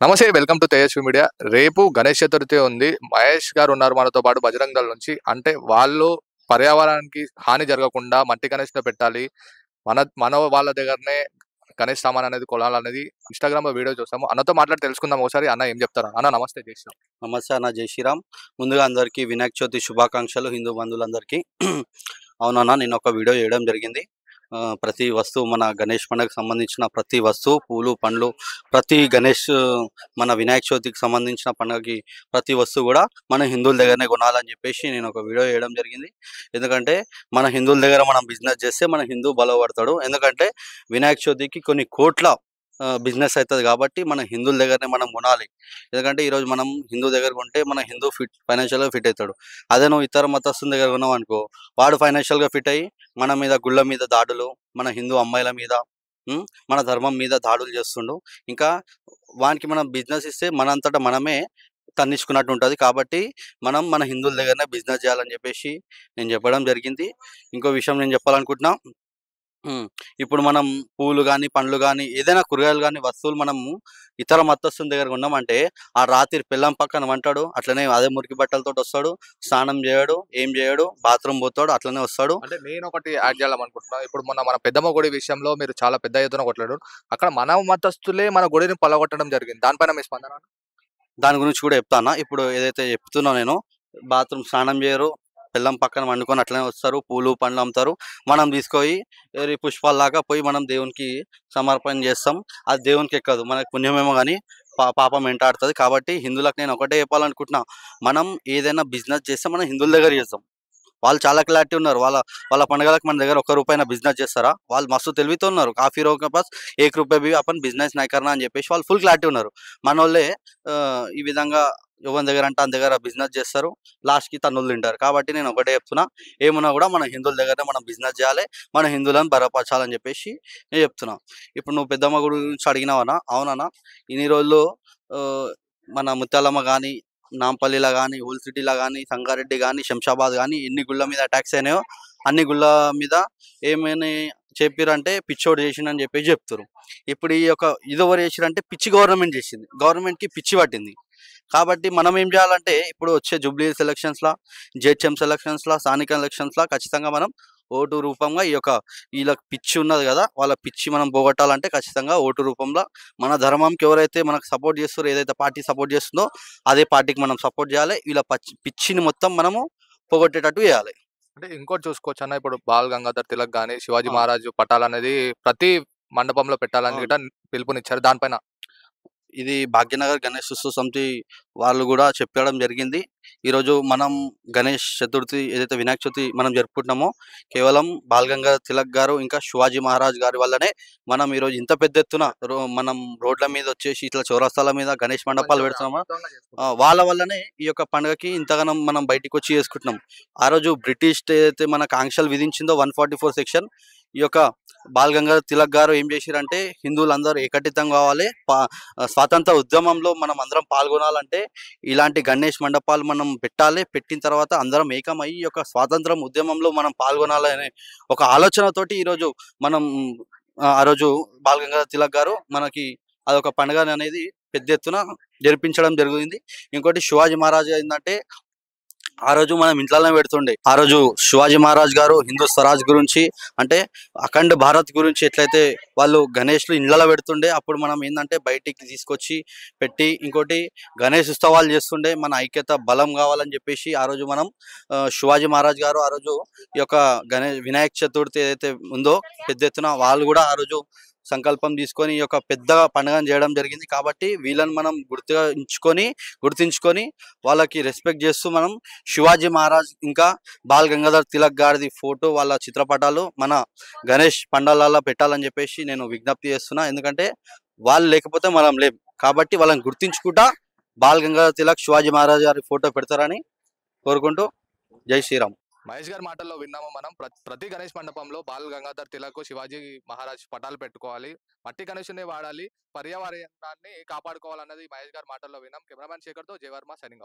నమస్తే. Welcome to Tejaswi media. రేపు గణేష్ చతుర్థి ఉంది. మహేష్ గారు ఉన్నారు మనతో పాటు బజరంగ్ దళ్ నుంచి. అంటే వాళ్ళు పర్యావరణానికి హాని జరగకుండా మట్టి గణేష్‌నే పెట్టాలి. మన మన వాళ్ళ దగ్గరనే గణేష్ సామాన్ అనేది కొనాలనేది ఇన్‌స్టాగ్రామ్‌లో వీడియో చూసాము. అన్నతో మాట్లాడి తెలుసుకుందాం ఒకసారి. అన్న ఏం చెప్తారు? అన్న నమస్తే. జై శ్రీరామ్. నమస్తే అన్న, జై శ్రీరామ్. ముందుగా అందరికీ వినాయక చవితి శుభాకాంక్షలు హిందూ బంధువులందరికీ. అవునన్నా, నేను ఒక వీడియో చేయడం జరిగింది. ప్రతి వస్తువు మన గణేష్ పండుగకు సంబంధించిన ప్రతి వస్తువు, పూలు పండ్లు, ప్రతి గణేష్ మన వినాయక చవితికి సంబంధించిన పండుగకి ప్రతి వస్తువు కూడా మన హిందువుల దగ్గరనే కొనాలని చెప్పేసి నేను ఒక వీడియో చేయడం జరిగింది. ఎందుకంటే మన హిందువుల దగ్గర మనం బిజినెస్ చేస్తే మన హిందూ బలపడతాడు. ఎందుకంటే వినాయక చవితికి కొన్ని కోట్ల బిజినెస్ అవుతుంది కాబట్టి మన హిందువుల దగ్గరనే మనం కొనాలి. ఎందుకంటే ఈరోజు మనం హిందూ దగ్గర కొంటే మన హిందూ ఫైనాన్షియల్గా ఫిట్ అవుతాడు. అదే నువ్వు ఇతర మతస్థుల దగ్గర కొన్నావు అనుకో, వాడు ఫైనాన్షియల్గా ఫిట్ అయ్యి మన మీద గుళ్ళ మీద దాడులు, మన హిందూ అమ్మాయిల మీద, మన ధర్మం మీద దాడులు చేస్తుండు. ఇంకా వానికి మనం బిజినెస్ ఇస్తే మనంతటా మనమే తన్నించుకున్నట్టు ఉంటుంది. కాబట్టి మనం మన హిందువుల దగ్గరనే బిజినెస్ చేయాలని చెప్పేసి నేను చెప్పడం జరిగింది. ఇంకో విషయం నేను చెప్పాలనుకుంటున్నా. ఇప్పుడు మనం పూలు గానీ, పండ్లు గానీ, ఏదైనా కూరగాయలు గానీ, వస్తువులు మనము ఇతర మతస్థుల దగ్గర కొన్నామంటే, ఆ రాత్రి పెళ్ళాం పక్కన పంటాడు. అట్లనే అదే మురికి బట్టలతోటి వస్తాడు. స్నానం చేయడు, ఏం చేయడు, బాత్రూమ్ పోతాడు, అట్లనే వస్తాడు. అంటే నేనొకటి యాడ్ చేయాలనుకుంటున్నా. ఇప్పుడు మొన్న మన పెద్దమ్మ గుడి విషయంలో మీరు చాలా పెద్ద ఎత్తున కొట్లాడారు. అక్కడ మన మతస్థులే మన గుడిని పలగొట్టడం జరిగింది. దానిపైన మీ స్పందన? దాని గురించి కూడా చెప్తాను. ఇప్పుడు ఏదైతే చెప్తున్నా నేను, బాత్రూమ్ స్నానం చేయరు, పెళ్ళాం పక్కన వండుకొని అట్లనే వస్తారు. పూలు, పండ్లు అమ్ముతారు. మనం తీసుకొని పుష్పాల్లాగా పోయి మనం దేవునికి సమర్పణ చేస్తాం. అది దేవునికి ఎక్కదు, మనకు పుణ్యమేమో కానీ పాపం వెంటాడుతుంది. కాబట్టి హిందువులకు నేను ఒకటే చెప్పాలనుకుంటున్నా, మనం ఏదైనా బిజినెస్ చేస్తే మనం హిందువుల దగ్గర చేస్తాం. వాళ్ళు చాలా క్లారిటీ ఉన్నారు. వాళ్ళ వాళ్ళ పండుగలకు మన దగ్గర ₹1 బిజినెస్ చేస్తారా? వాళ్ళు మస్తు తెలివితో ఉన్నారు. కాఫీ రోక పాస్ ₹1 भी अपन బిజినెస్ नहीं करना అని చెప్పేసి వాళ్ళు ఫుల్ క్లారిటీ ఉన్నారు. మనోళ్ళే ఈ విధంగా ఎవరి దగ్గర అంటే అంత దగ్గర బిజినెస్ చేస్తారు. లాస్ట్‌కి తన్నులు తింటారు. కాబట్టి నేను ఒకటే చెప్తున్నా, ఏమున్నా కూడా మన హిందువుల దగ్గరనే మనం బిజినెస్ చేయాలి. మన హిందువులను బలపరచాలని చెప్పేసి నేను చెప్తున్నా. ఇప్పుడు నువ్వు పెద్దమ్మ గుడి గురించి అడిగినావన్నా? అవునన్నా. ఇన్ని రోజులు ఆహ్, మన ముత్యాలమ్మ గాని, నాంపల్లిలో గానీ, ఓల్డ్ సిటీలో గానీ, సంగారెడ్డి గానీ, శంషాబాద్ గానీ ఎన్ని గుళ్ళ మీద అటాక్స్ అయినాయో, అన్ని గుళ్ళ మీద ఏమని చెప్పిర్రంటే పిచ్చోడు చేసిండని చెప్పేసి చెప్తుర్రు. ఇప్పుడు ఈ యొక్క ఇదెవరు చేసిర్రంటే పిచ్చి గవర్నమెంట్ చేసింది. గవర్నమెంట్‌కి పిచ్చి పట్టింది. కాబట్టి మనం ఏం చేయాలంటే ఇప్పుడు వచ్చే జూబ్లీహిల్స్ ఎలక్షన్స్‌ల, జీహెచ్ఎంసీ ఎలక్షన్స్‌ల, స్థానిక ఎలక్షన్స్‌ల ఖచ్చితంగా మనం ఓటు రూపంగా ఈ యొక్క వీళ్ళకి పిచ్చి ఉన్నది కదా! వాళ్ళ పిచ్చి మనం పోగొట్టాలంటే ఖచ్చితంగా ఓటు రూపంలో మన ధర్మంకి ఎవరైతే మనకు సపోర్ట్ చేస్తారో, ఏదైతే పార్టీ సపోర్ట్ చేస్తుందో అదే పార్టీకి మనం సపోర్ట్ చేయాలి. వీళ్ళ పిచ్చిని మొత్తం మనము పోగొట్టేటట్టు చేయాలి. అంటే ఇంకోటి చూసుకోవచ్చన్న, ఇప్పుడు బాల్ గంగాధర్ తిలక్ గాని, శివాజీ ఆ! మహారాజు పటాలనేది ప్రతి మండపంలో పెట్టాలని అవును. గిట్ట పిలుపునిచ్చారు. దానిపైన ఇది భాగ్యనగర్ గణేష్ ఉత్సవ సమితి వాళ్ళు కూడా చెప్పడం జరిగింది. ఈరోజు మనం గణేష్ చతుర్థి ఏదైతే వినాయక చవితి మనం జరుపుకుంటున్నామో, కేవలం బాల్ గంగాధర్ తిలక్ గారు, ఇంకా శివాజీ మహారాజ్ గారి వల్లనే మనం ఈరోజు ఇంత పెద్ద ఎత్తున మనం రోడ్ల మీద వచ్చేసి ఇట్లా చౌరస్తాల మీద గణేష్ మండపాలు పెడుతున్నామో, అద్భుతంగా వాళ్ళ వల్లనే ఈ యొక్క పండుగకి ఇంతగానం మనం బయటికొచ్చి చేసుకుంటున్నాం. ఆ రోజు బ్రిటిష్ ఏదైతే మనకు ఆంక్షలు విధించిందో 144 సెక్షన్, ఈ యొక్క బాల్ గంగాధర్ తిలక్ గారు ఏం చేసిరంటే హిందువులందరూ ఏకటితం కావాలి. స్వాతంత్ర ఉద్యమంలో మనం అందరం పాల్గొనాలంటే ఇలాంటి గణేష్ మండపాలు మనం పెట్టాలి. పెట్టిన తర్వాత అందరం ఏకమయ్యి ఈ యొక్క స్వాతంత్రం ఉద్యమంలో మనం పాల్గొనాలనే ఒక ఆలోచనతోటి ఈరోజు మనం ఆ రోజు బాల్ గంగాధర్ తిలక్ గారు మనకి అదొక పండుగ అనేది పెద్ద ఎత్తున జరిపించడం జరిగింది. ఇంకోటి శివాజీ మహారాజ్ ఏందంటే ఆ రోజు మనం ఇంట్లోనే పెడుతుండే. ఆ రోజు శివాజీ మహారాజ్ గారు హిందూ స్వరాజ్ గురించి, అంటే అఖండ భారత్ గురించి ఎట్లయితే వాళ్ళు గణేష్‌లు ఇండ్లల్లో పెడుతుండే, అప్పుడు మనం ఏందంటే బయటికి తీసుకొచ్చి పెట్టి, ఇంకోటి గణేష్ ఉత్సవాలు చేస్తుండే. మన ఐక్యత బలం కావాలని చెప్పేసి ఆ రోజు మనం శివాజీ మహారాజ్ గారు ఆ రోజు ఈ యొక్క వినాయక చతుర్థి ఏదైతే ఉందో పెద్ద ఎత్తున వాళ్ళు కూడా ఆ రోజు సంకల్పం తీసుకొని ఈ యొక్క పెద్ద పండుగను చేయడం జరిగింది. కాబట్టి వీళ్ళని మనం గుర్తించుకొని వాళ్ళకి రెస్పెక్ట్ చేస్తూ మనం శివాజీ మహారాజ్ ఇంకా బాల్ గంగాధర్ తిలక్ గారిది ఫోటో, వాళ్ళ చిత్రపటాలు మన గణేష్ పండాలలో పెట్టాలని చెప్పేసి నేను విజ్ఞప్తి చేస్తున్నా. ఎందుకంటే వాళ్ళు లేకపోతే మనం లేం. కాబట్టి వాళ్ళని గుర్తించుకుంటా బాల్ గంగాధర్ తిలక్, శివాజీ మహారాజ్ గారి ఫోటో పెడతారని కోరుకుంటూ జై శ్రీరామ్. మహేష్ గారి మాటల్లో విన్నాము మనం. ప్రతి గణేష్ మండపంలో బాల్ గంగాధర్ తిలక్, శివాజీ మహారాజ్ పటాలు పెట్టుకోవాలి. మట్టి గణేషునే వాడాలి. పర్యావరణాన్ని కాపాడుకోవాలన్నది మహేష్ గారి మాటల్లో విన్నాం. కెమెరామ్యాన్ శేఖర్‌తో జయవర్మ సైనింగ్ ఆఫ్.